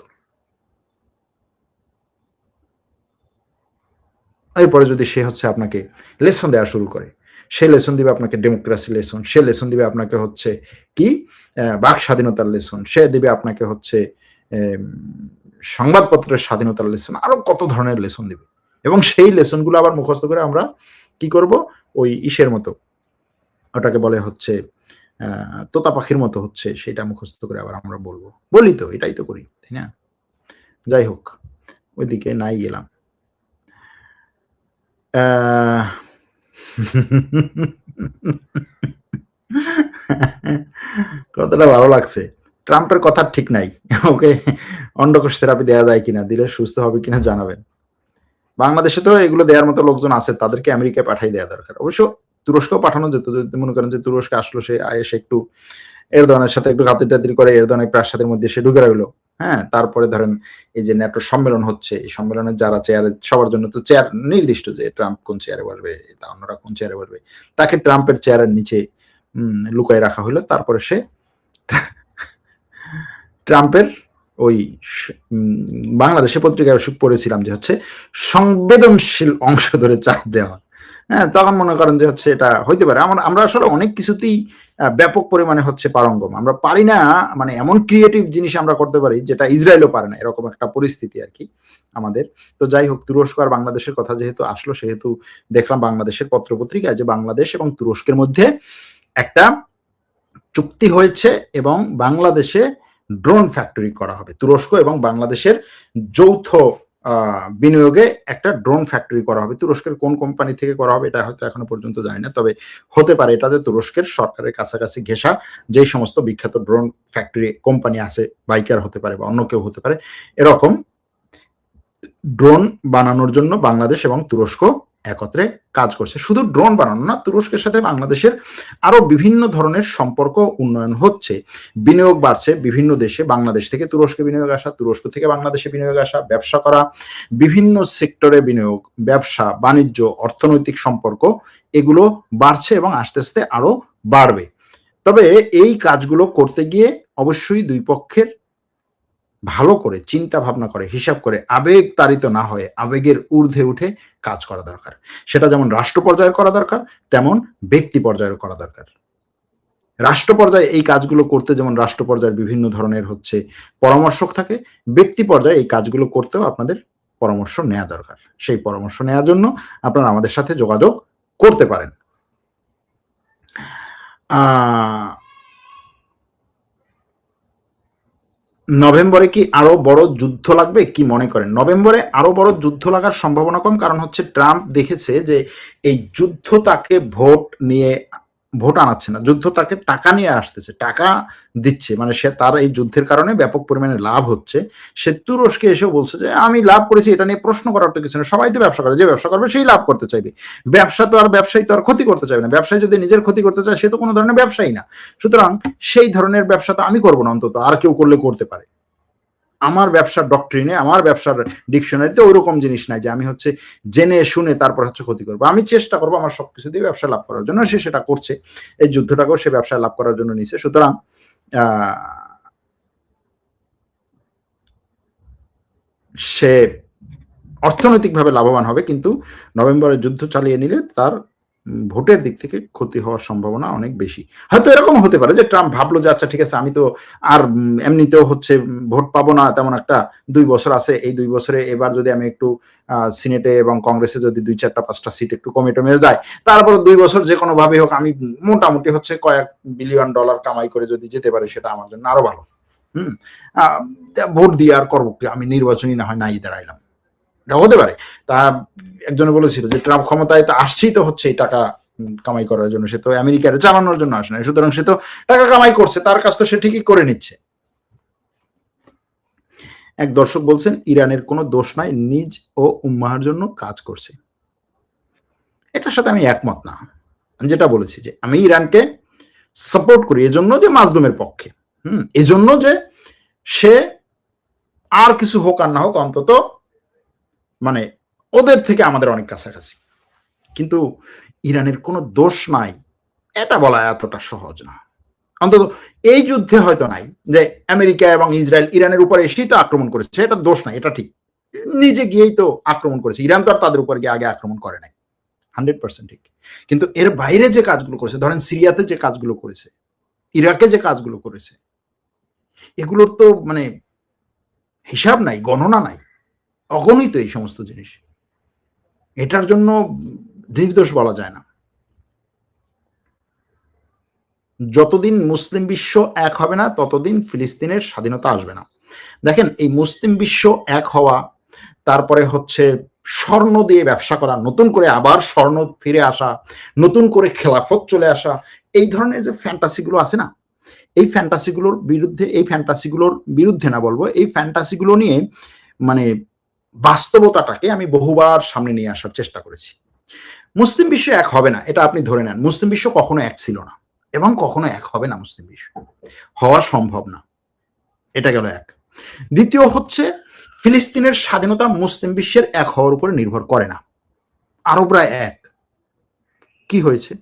এরপরে যদি সে হচ্ছে আপনাকে লেসন দেওয়া শুরু করে, সে লেসন দিবে আপনাকে ডেমোক্রেসি লেসন, সে লেসন দিবে আপনাকে হচ্ছে কি বাক স্বাধীনতার লেসন, সে দিবে আপনাকে হচ্ছে সংবাদপত্রের স্বাধীনতার লেসন, আরো কত ধরনের লেসন দিবে। এবং সেই লেসনগুলো আবার মুখস্থ করে আমরা কি করব, ওই ইসের মতো, ওটাকে বলে হচ্ছে তোতা পাখির মতো হচ্ছে সেটা মুখস্থ করে আবার আমরা বলবো, বলি তো, এটাই তো করি, তাই না? যাই হোক, ওইদিকে নাই গেলাম। কতটা ভালো লাগছে, ট্রাম্পের কথা ঠিক নাই, ওকে অন্ডকোষ থেরাপি দেওয়া যায় কিনা, দিলে সুস্থ হবে কিনা জানাবেন। বাংলাদেশে তো এগুলো দেওয়ার মতো লোকজন আছে, তাদেরকে আমেরিকায় পাঠাই দেওয়া দরকার। অবশ্য তুরস্কও পাঠানো যেত, যদি মনে করেন যে তুরস্কে আসলো, সে এসে একটু এরদোয়ানের সাথে একটু খাতির টাতির করে, এরদোয়ানের প্রাসাদের মধ্যে সে ঢুকে রইলো, হ্যাঁ, তারপরে ধরেন এই যে ন্যাটো সম্মেলন হচ্ছে, এই সম্মেলনের যারা চেয়ারে, সবার জন্য তো চেয়ার নির্দিষ্ট, যে ট্রাম্প কোন চেয়ারে বসবে, তা অন্যরা কোন চেয়ারে বসবে, তাকে ট্রাম্পের চেয়ারের নিচে লুকায় রাখা হলো। তারপরে সে ট্রাম্পের ওই বাংলাদেশে পত্রিকায় পড়েছিলাম যে হচ্ছে সংবেদনশীল অংশ ধরে চাপ দেওয়া, হ্যাঁ, তখন মনে করেন যে হচ্ছে এটা হইতে পারে। আমরা আসলে অনেক কিছুতেই ব্যাপক পরিমাণে হচ্ছে পারঙ্গম, আমরা পারি না, মানে এমন ক্রিয়েটিভ জিনিস আমরা করতে পারি যেটা ইসরায়েলও পারে না, এরকম একটা পরিস্থিতি আর কি আমাদের। তো যাই হোক, তুরস্ক আর বাংলাদেশের কথা যেহেতু আসলো, সেহেতু দেখলাম বাংলাদেশের পত্রপত্রিকায় যে বাংলাদেশ এবং তুরস্কের মধ্যে একটা চুক্তি হয়েছে এবং বাংলাদেশে ড্রোন ফ্যাক্টরি করা হবে। তুরস্ক এবং বাংলাদেশের যৌথ বিনিয়োগে একটা ড্রোন ফ্যাক্টরি করা হবে। তুরস্কের কোন কোম্পানি থেকে করা হবে এটা হয়তো এখনো পর্যন্ত জানি না, তবে হতে পারে এটা যে তুরস্কের সরকারের কাছাকাছি ঘেঁষা যেই সমস্ত বিখ্যাত ড্রোন ফ্যাক্টরি কোম্পানি আছে, বাইকার হতে পারে বা অন্য কেউ হতে পারে, এরকম ড্রোন বানানোর জন্য বাংলাদেশ এবং তুরস্ক একত্রে কাজ করছে। শুধু ড্রোন বানানো না, তুরস্কের সাথে বাংলাদেশের আরো বিভিন্ন ধরনের সম্পর্ক উন্নয়ন হচ্ছে, বিনিয়োগ বাড়ছে বিভিন্ন দেশে, বাংলাদেশ থেকে তুরস্কে বিনিয়োগ আসা, তুরস্ক থেকে বাংলাদেশে বিনিয়োগ আসা, ব্যবসা করা, বিভিন্ন সেক্টরে বিনিয়োগ, ব্যবসা বাণিজ্য, অর্থনৈতিক সম্পর্ক, এগুলো বাড়ছে এবং আস্তে আস্তে আরো বাড়বে। তবে এই কাজগুলো করতে গিয়ে অবশ্যই দুই পক্ষের ভালো করে চিন্তা ভাবনা করে, হিসাব করে, আবেগ তাড়িত না হয়ে আবেগের ঊর্ধ্বে উঠে কাজ করা দরকার। সেটা যেমন রাষ্ট্র পর্যায়ে করা দরকার, তেমন ব্যক্তি পর্যায়ে করা দরকার। রাষ্ট্র পর্যায়ে এই কাজগুলো করতে যেমন রাষ্ট্র পর্যায়ের বিভিন্ন ধরনের হচ্ছে পরামর্শক থাকে, ব্যক্তি পর্যায়ে এই কাজগুলো করতেও আপনাদের পরামর্শ নেওয়া দরকার। সেই পরামর্শ নেওয়ার জন্য আপনারা আমাদের সাথে যোগাযোগ করতে পারেন। নভেম্বরে কি আরো বড় যুদ্ধ লাগবে কি মনে করেন? নভেম্বরে আরো বড় যুদ্ধ লাগার সম্ভাবনা কম, কারণ হচ্ছে ট্রাম্প দেখেছে যে এই যুদ্ধ তাকে ভোট আনাচ্ছে না, যুদ্ধ তাকে টাকা নিয়ে আসতেছে, টাকা দিচ্ছে, মানে সে তার এই যুদ্ধের কারণে ব্যাপক পরিমাণে লাভ হচ্ছে। সে তুরস্কে এসেও বলছে যে আমি লাভ করেছি, এটা নিয়ে প্রশ্ন করার তো কিছু না, সবাই তো ব্যবসা করে, যে ব্যবসা করবে সেই লাভ করতে চাইবে, ব্যবসা তো আর ব্যবসায়ী তো আর ক্ষতি করতে চাইবে না, ব্যবসায়ী যদি নিজের ক্ষতি করতে চায় সে তো কোনো ধরনের ব্যবসায়ী না। সুতরাং সেই ধরনের ব্যবসা তো আমি করবো না, অন্তত আর কেউ করলে করতে পারে। আমার ব্যবসার ডক্ট্রিনে, আমার ব্যবসার ডিকশনারিতে ওইরকম জিনিস নাই যে আমি হচ্ছে জেনে শুনে তারপর হচ্ছে ক্ষতি করবো। আমি চেষ্টা করবো আমার সবকিছু দিয়ে ব্যবসা লাভ করার জন্য, সে সেটা করছে, এই যুদ্ধটাকেও সে ব্যবসায় লাভ করার জন্য নিছে। সুতরাং সে অর্থনৈতিকভাবে লাভবান হবে, কিন্তু নভেম্বরে যুদ্ধ চালিয়ে নিলে তার ভোটের দিক থেকে ক্ষতি হওয়ার সম্ভাবনা অনেক বেশি। হয়তো এরকম হতে পারে যে ট্রাম্প ভাবলো যে আচ্ছা ঠিক আছে, আমি তো আর এমনিতেও হচ্ছে ভোট পাবো না তেমন একটা, 2 বছর আছে, এই 2 বছরে এবার যদি আমি একটু সিনেটে এবং কংগ্রেসে যদি 2, 4টা 5টা সিট একটু কমে টমে যায়, তারপর 2 বছর যে কোনো ভাবে হোক আমি মোটামুটি হচ্ছে কয়েক বিলিয়ন ডলার কামাই করে যদি যেতে পারি, সেটা আমার জন্য আরো ভালো। ভোট দিয়ে আর করবো কি, আমি নির্বাচনী না হয় নাই দাঁড়াইলাম, এটা হতে পারে। তা একজনে বলেছিল যে ট্রাম্প ক্ষমতায় তো আসছেই তো হচ্ছে এই টাকা কামাই করার জন্য, সে তো আমেরিকার চালানোর জন্য আসে না, সুতরাং সে তো টাকা কামাই করছে, তার কাজ তো সে ঠিকই করে নিচ্ছে। এক দর্শক বলছেন ইরানের কোনো দোষ নাই, নিজ ও উম্মাহার জন্য কাজ করছে। এটার সাথে আমি একমত না। আমি যেটা বলেছি যে আমি ইরানকে সাপোর্ট করি এজন্য যে মাজলুমের পক্ষে, এজন্য যে সে আর কিছু হোক আর না হোক অন্তত মানে ওদের থেকে আমাদের অনেক কাছাকাছি। কিন্তু ইরানের কোনো দোষ নাই এটা বলা এতটা সহজ না। অন্তত এই যুদ্ধে হয়তো নাই যে আমেরিকা এবং ইসরায়েল ইরানের উপরে এসেই তো আক্রমণ করেছে, এটা দোষ নাই, এটা ঠিক, নিজে গিয়েই তো আক্রমণ করেছে। ইরান তো আর তাদের উপর গিয়ে আগে আক্রমণ করে নাই, 100% ঠিক। কিন্তু এর বাইরে যে কাজগুলো করেছে, ধরেন সিরিয়াতে যে কাজগুলো করেছে, ইরাকে যে কাজগুলো করেছে, এগুলোর তো মানে হিসাব নাই, গণনা নাই, অগণিত এই সমস্ত জিনিস। এটার জন্য নির্দোষ বলা যায় না। যতদিন মুসলিম বিশ্ব এক হবে না ততদিন ফিলিস্তিনের স্বাধীনতা আসবে না। দেখেন এই মুসলিম বিশ্ব এক হওয়া, তারপরে হচ্ছে স্বর্ণ দিয়ে ব্যবসা করা, নতুন করে আবার স্বর্ণ ফিরে আসা, নতুন করে খেলাফত চলে আসা, এই ধরনের যে ফ্যান্টাসিগুলো আছে না, এই ফ্যান্টাসিগুলোর বিরুদ্ধে না বলবো, এই ফ্যান্টাসিগুলো নিয়ে মানে বাস্তবতাটাকে আমি বহুবার সামনে নিয়ে আসার চেষ্টা করেছি। মুসলিম বিশ্ব এক হবে না এটা আপনি ধরে নেন, মুসলিম বিশ্ব কখনো এক ছিল না এবং কখনো এক হবে না, মুসলিম বিশ্ব হওয়া সম্ভব না, এটা গেল এক। দ্বিতীয় হচ্ছে ফিলিস্তিনের স্বাধীনতা মুসলিম বিশ্বের এক হওয়ার উপরে নির্ভর করে না। আরবরা এক, কি হয়েছে?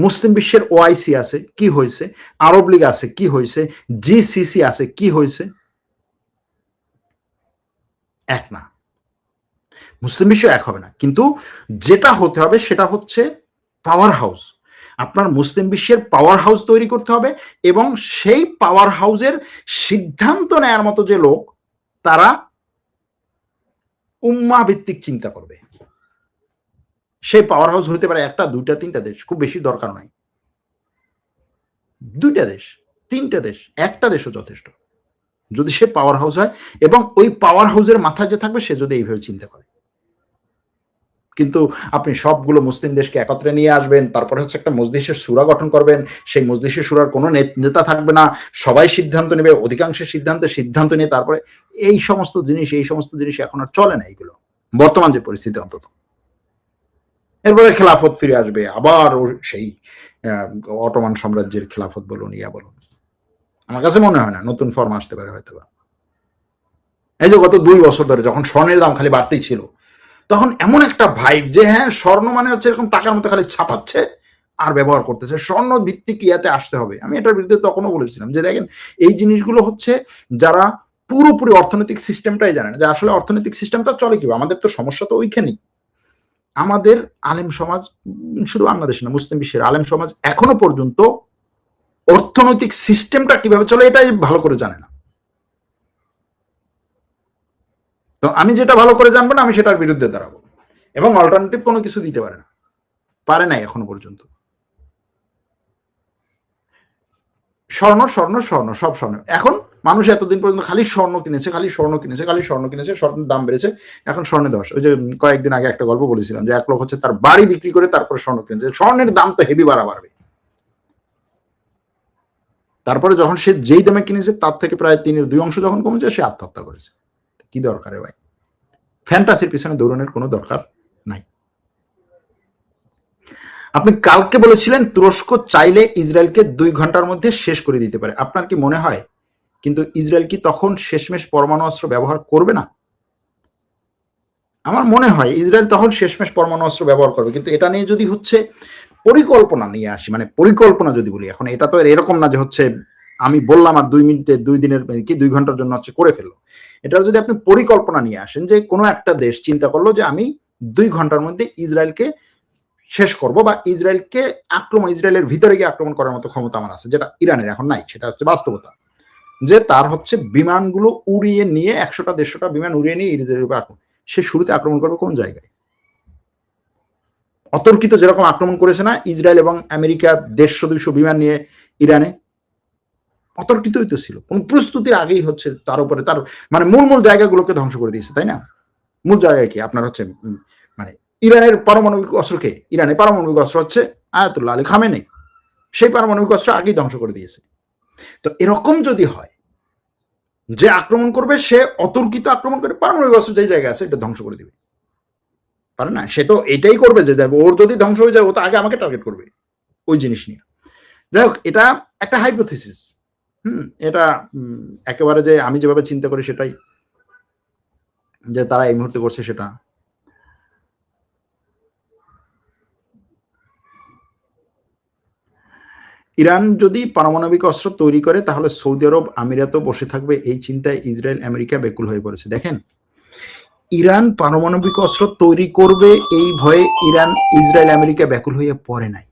মুসলিম বিশ্বের ওআইসি আছে, কি হয়েছে? আরব লীগ আছে, কি হয়েছে? জিসিসি আছে, কি হয়েছে? এক না, মুসলিম বিশ্ব এক হবে না। কিন্তু যেটা হতে হবে সেটা হচ্ছে পাওয়ার হাউস। আপনার মুসলিম বিশ্বের পাওয়ার হাউস তৈরি করতে হবে এবং সেই পাওয়ার হাউসের সিদ্ধান্ত নেয়ার মতো যে লোক, তারা উম্মাহ ভিত্তিক চিন্তা করবে। সেই পাওয়ার হাউস হতে পারে 1টা 2টা 3টা দেশ, খুব বেশি দরকার নাই, 2টা দেশ 3টা দেশ, 1টা দেশও যথেষ্ট, যদি সে পাওয়ার হাউস হয় এবং ওই পাওয়ার হাউসের মাথায় যে থাকবে সে যদি এইভাবে চিন্তা করে। কিন্তু আপনি সবগুলো মুসলিম দেশকে একত্রে নিয়ে আসবেন, তারপরে হচ্ছে একটা মজলিসের সূরা গঠন করবেন, সেই মজলিসের সূরার কোনো নেতা থাকবে না, সবাই সিদ্ধান্ত নেবে, অধিকাংশের সিদ্ধান্ত নিয়ে তারপরে এই সমস্ত জিনিস এখন আর চলে না, এইগুলো বর্তমান যে পরিস্থিতি অন্তত। এরপরে খেলাফত ফিরে আসবে, আবার সেই অটোমান সাম্রাজ্যের খেলাফত বলুন, ইয়া বলুন, আমার কাছে মনে হয় না নতুন ফর্ম আসতে পারে হয়তো বা। এই যে গত 2 বছর ধরে যখন স্বর্ণের দাম খালি বাড়তেই ছিল, তখন এমন একটা ভাইব যে হ্যাঁ স্বর্ণ মানে হচ্ছে এরকম টাকার মতো খালি ছাপাচ্ছে আর ব্যবহার করতেছে, স্বর্ণ ভিত্তিক ইয়াতে আসতে হবে। আমি এটার বিরুদ্ধে তখনও বলেছিলাম যে দেখেন এই জিনিসগুলো হচ্ছে যারা পুরোপুরি অর্থনৈতিক সিস্টেমটাই জানে না, যে আসলে অর্থনৈতিক সিস্টেমটা চলে কি, আমাদের তো সমস্যা তো ওইখানেই। আমাদের আলেম সমাজ, শুধু বাংলাদেশ না মুসলিম বিশ্বের আলেম সমাজ এখনো পর্যন্ত অর্থনৈতিক সিস্টেমটা কিভাবে চলে এটাই ভালো করে জানে না। তো আমি যেটা ভালো করে জানবো না আমি সেটার বিরুদ্ধে দাঁড়াবো, এবং অল্টারনেটিভ কোনো কিছু দিতে পারে নাই এখনো পর্যন্ত। স্বর্ণ সব স্বর্ণ। এখন মানুষ এতদিন পর্যন্ত খালি স্বর্ণ কিনেছে, স্বর্ণের দাম বেড়েছে, এখন স্বর্ণে দশ। ওই যে কয়েকদিন আগে একটা গল্প বলেছিলাম যে এক লোক হচ্ছে তার বাড়ি বিক্রি করে তারপরে স্বর্ণ কিনেছে, স্বর্ণের দাম তো হেভি বাড়বে। তারপরে যখন সে যেই দামে কিনেছে তার থেকে প্রায় 3/2 যখন কমেছে, সে আত্মহত্যা করেছে। কি দরকারে ভাই, ফ্যান্টাসির পিছনে দৌড়ানোর কোনো দরকার নাই। আপনি কালকে বলেছিলেন তুরস্ক চাইলে ইসরায়েলকে 2 ঘন্টার মধ্যে শেষ করে দিতে পারে, আপনার কি মনে হয় কিন্তু ইসরায়েল কি তখন শেষমেশ পরমাণু অস্ত্র ব্যবহার করবে না? আমার মনে হয় ইসরায়েল তখন শেষমেশ পরমাণু অস্ত্র ব্যবহার করবে, কিন্তু এটা নিয়ে যদি হচ্ছে পরিকল্পনা নিয়ে আসি, মানে পরিকল্পনা যদি বলি, এখন এটা তো এরকম না যে হচ্ছে আমি বললাম আর 2 মিনিটে 2 দিনের কি 2 ঘন্টার জন্য হচ্ছে করে ফেললো। এটার যদি আপনি পরিকল্পনা নিয়ে আসেন যে কোনো একটা দেশ চিন্তা করলো যে আমি 2 ঘন্টার মধ্যে ইসরায়েলকে শেষ করব বা ইসরায়েলের ভিতরে গিয়ে আক্রমণ করার মতো ক্ষমতা আমার আছে, যেটা ইরানের এখন নাই, সেটা হচ্ছে বাস্তবতা। যে তার হচ্ছে বিমানগুলো উড়িয়ে নিয়ে 100টা 150টা বিমান উড়িয়ে নিয়ে ইসরায়েলের উপর আক্রমণ, সে শুরুতে আক্রমণ করবে কোন জায়গায়? অতর্কিত যেরকম আক্রমণ করেছে না ইসরায়েল এবং আমেরিকা 150-200 বিমান নিয়ে ইরানে, অতর্কিতই তো ছিল, কোন প্রস্তুতির আগেই হচ্ছে তার উপরে তার মানে মূল জায়গাগুলোকে ধ্বংস করে দিয়েছে, তাই না? মূল জায়গায় কি আপনার হচ্ছে মানে ইরানের পারমাণবিক অস্ত্রকে, ইরানের পারমাণবিক অস্ত্র হচ্ছে আয়াতুল্লাহ আলী খামেনি, সেই পারমাণবিক অস্ত্র আগেই ধ্বংস করে দিয়েছে। তো এরকম যদি হয় যে আক্রমণ করবে সে অতর্কিত আক্রমণ করে পারমাণবিক অস্ত্র যেই জায়গায় আছে এটা ধ্বংস করে দিবে, পারে না? সে তো এটাই করবে যে যাবে, ওর যদি ধ্বংস হয়ে যায় ও তো আগে আমাকে টার্গেট করবে ওই জিনিস নিয়ে। যাই হোক, এটা একটা হাইপোথিসিস। এটা একেবারে যে আমি যেভাবে চিন্তা করি সেটাই যে তারা এই মুহূর্তে করছে সেটা। ইরান যদি পারমাণবিক অস্ত্র তৈরি করে তাহলে সৌদি আরব আমিরাতও বসে থাকবে, এই চিন্তায় ইসরায়েল আমেরিকা বেকুল হয়ে পড়েছে। দেখেন, ইরান পারমাণবিক অস্ত্র তৈরি করবে এই ভয়ে ইসরায়েল আমেরিকা ব্যাকুল হয়ে পড়ে নাই।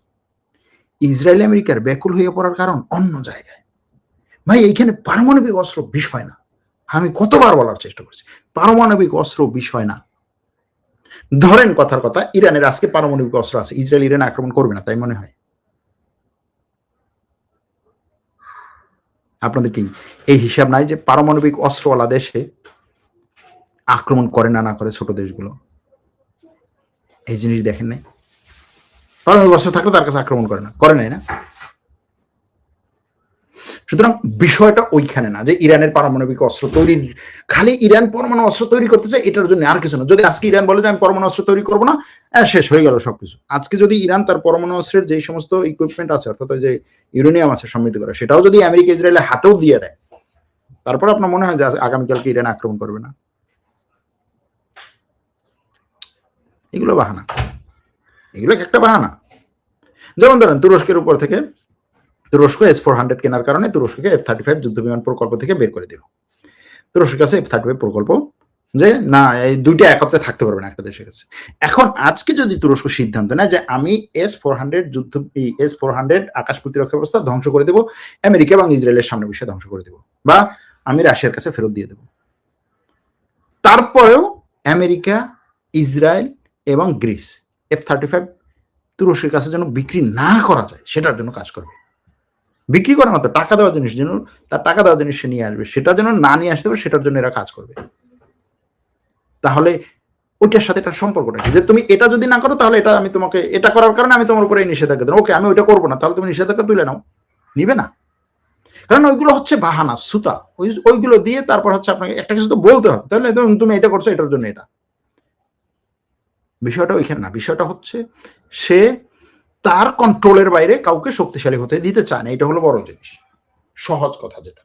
ইসরায়েল আমেরিকার ব্যাকুল হয়ে পড়ার কারণ অন্য জায়গায়। ভাই, এইখানে পারমাণবিক অস্ত্র বিষয় না। আমি কতবার বলার চেষ্টা করছি, পারমাণবিক অস্ত্র বিষয় না। ধরেন কথার কথা, ইরানের আজকে পারমাণবিক অস্ত্র আছে, ইসরায়েল ইরান আক্রমণ করবে না তাই মনে হয়? আপনাদের কি এই হিসাব নাই যে পারমাণবিক অস্ত্রওয়ালা দেশে আক্রমণ করে না করে ছোট দেশগুলো? এই জিনিস দেখেন নাই? পারমাণবিক অস্ত্র থাকলে তার কাছে আক্রমণ করে নাই না? সুতরাং বিষয়টা ওইখানে না যে ইরানের পারমাণবিক অস্ত্র তৈরির, খালি ইরান পরমাণু অস্ত্র তৈরি করতে চায় এটার জন্য, আর কিছু না। যদি আজকে ইরান বলে যে আমি পরমাণু অস্ত্র তৈরি করবো না, শেষ হয়ে গেল সবকিছু। আজকে যদি ইরান তার পরমাণু অস্ত্রের যে সমস্ত ইকুইপমেন্ট আছে, অর্থাৎ যে ইউরেনিয়াম আছে সমৃদ্ধ করা, সেটাও যদি আমেরিকা ইসরায়েলের হাতেও দিয়ে দেয়, তারপর আপনার মনে হয় যে আগামীকালকে ইরান আক্রমণ করবে না? এগুলো বাহানা, এগুলো একটা বাহানা। যেমন ধরেন তুরস্কের উপর থেকে, তুরস্ক S-400 কেনার কারণে তুরস্ককে F-35 যুদ্ধ বিমান প্রকল্প থেকে বের করে দিল। তুরস্কের কাছে F-35 প্রকল্প যে না, এই দুইটা একত্রে থাকতে পারবে না একটা দেশের কাছে। এখন আজকে যদি তুরস্ক সিদ্ধান্ত নেয় যে আমি S-400 আকাশ প্রতিরক্ষা ব্যবস্থা ধ্বংস করে দেবো, আমেরিকা এবং ইসরায়েলের সামনে বিষয়ে ধ্বংস করে দেবো, বা আমি রাশিয়ার কাছে ফেরত দিয়ে দেবো, তারপরেও আমেরিকা, ইসরায়েল এবং গ্রিস F-35 তুরস্কের কাছে যেন বিক্রি না করা যায় সেটার জন্য কাজ করবে। বিক্রি করার মতো টাকা দেওয়া জিনিস যেন, তার টাকা দেওয়া জিনিস সে নিয়ে আসবে, সেটা যেন না নিয়ে আসতে পারে, সেটার জন্য এরা কাজ করবে। তাহলে ওইটার সাথে একটা সম্পর্কটা কি, যে তুমি এটা যদি না করো তাহলে এটা আমি তোমাকে, এটা করার কারণে আমি তোমার উপরে নিষেধাজ্ঞা দেবো, ওকে আমি ওইটা করবো না, তাহলে তুমি নিষেধাজ্ঞা তুলে নাও, নিবে না। কারণ ওইগুলো হচ্ছে বাহানা, সুতা। ওইগুলো দিয়ে তারপর হচ্ছে আপনাকে একটা কিছু তো বলতে হবে, তাহলে তুমি এটা করছো এটার জন্য এটা। বিষয়টা ওইখানে না, বিষয়টা হচ্ছে সে তার কন্ট্রোলের বাইরে কাউকে শক্তিশালী হতে দিতে চায় না, এটা হলো বড় জিনিস, সহজ কথা যেটা।